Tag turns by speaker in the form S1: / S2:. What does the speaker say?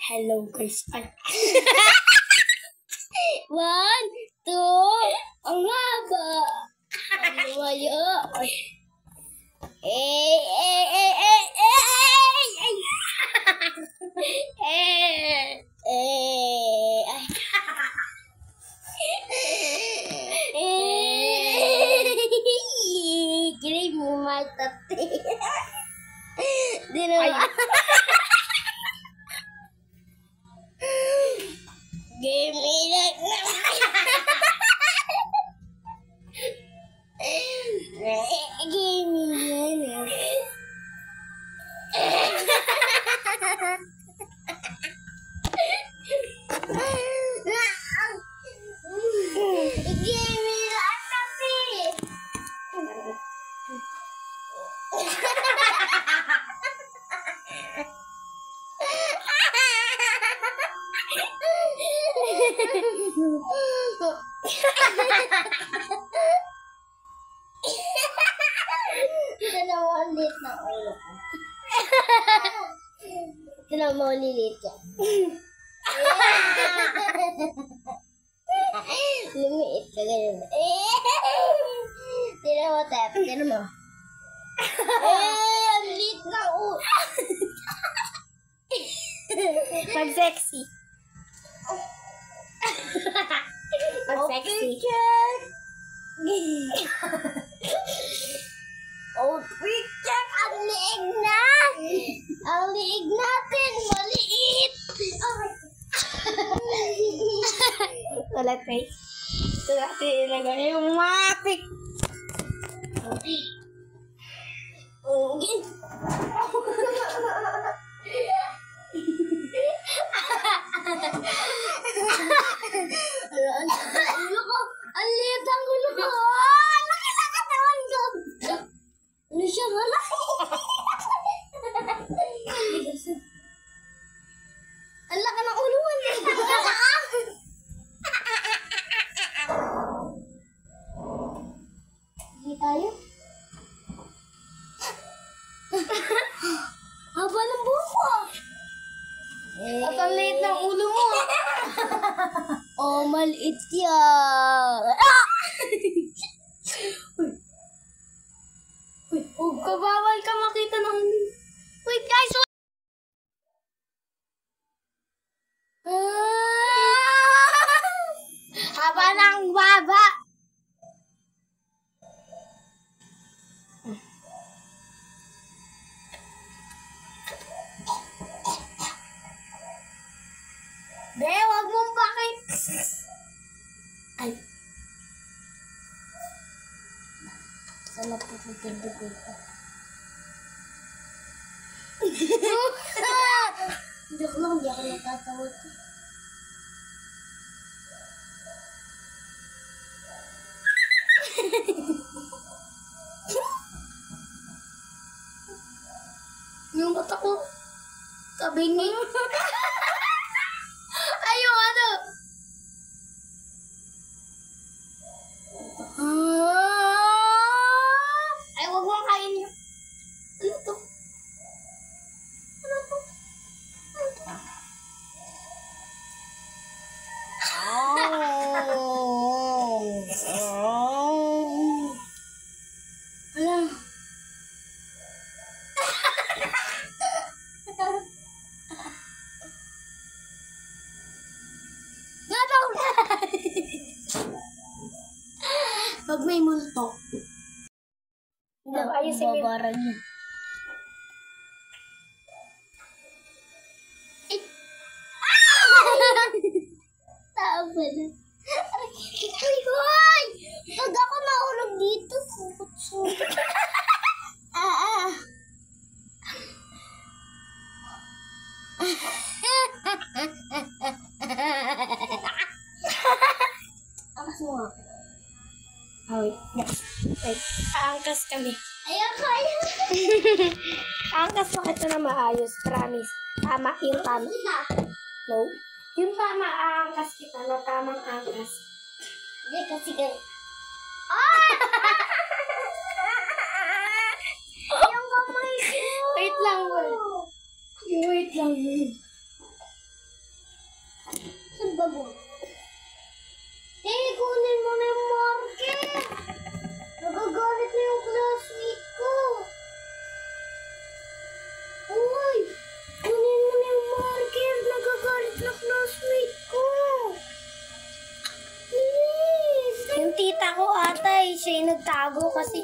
S1: Hello guys. Ay.
S2: 1, 2, ang haba. Ang lumayo. Kira mo matati. Di naman. Game ilag na. Game ilag. Dalawang lit na ulo ko. Dalawang lilit yan. Lumiit ka ganyan. Tinan mo, Tep. Tinan mo. Ang lit na ulo.
S1: Pag sexy. Pag sexy.
S2: Oh, picture! Ang liig na! Ang liig natin! Maliit!
S1: Toilet face. Ito natin ilagay yung matik.
S2: Ang liit ang gulo ko! Laki na katawan ko! Ano siya? Malaki! Ang laki ng ulo mo! Hindi tayo? Haba ng buko!
S1: At ang liit ng ulo mo.
S2: Oh, maliit yan!
S1: Huwag ka, bawal ka makita ng... Wait guys! Haba ng baba!
S2: Be, wag mong bakit.
S1: Ay.
S2: Sana po tindi ko ito. Joke lang, hindi ako natatawa.
S1: Yung mata ko. Kabingin. Ay, yung ano.
S2: Ay, wag mong kain yun.
S1: Ano to? Ano to?
S2: Wala.
S1: Pag may multo. Ayusin mo.
S2: Babaran yun. Tama na. Ay, hoy! Pag ako naulog dito, kutso. Akas mo nga.
S1: Oh, wait. Wait. Aangkas kami.
S2: Ayoko.
S1: Aangkas mo kita na maayos. Promise. Tama. Yung tama. No? Yung tama aangkas kita na tamang angkas.
S2: Hindi kasi ganun. Yung kamay ko!
S1: Wait lang, wait. Wait lang.
S2: Saan ba mo? Kunin mo na yung marker. Nagagalit na yung classmate ko. Uy! Kunin mo na yung marker. Nagagalit na classmate ko. Please!
S1: Yung tita ko ata, siya yung nagtago kasi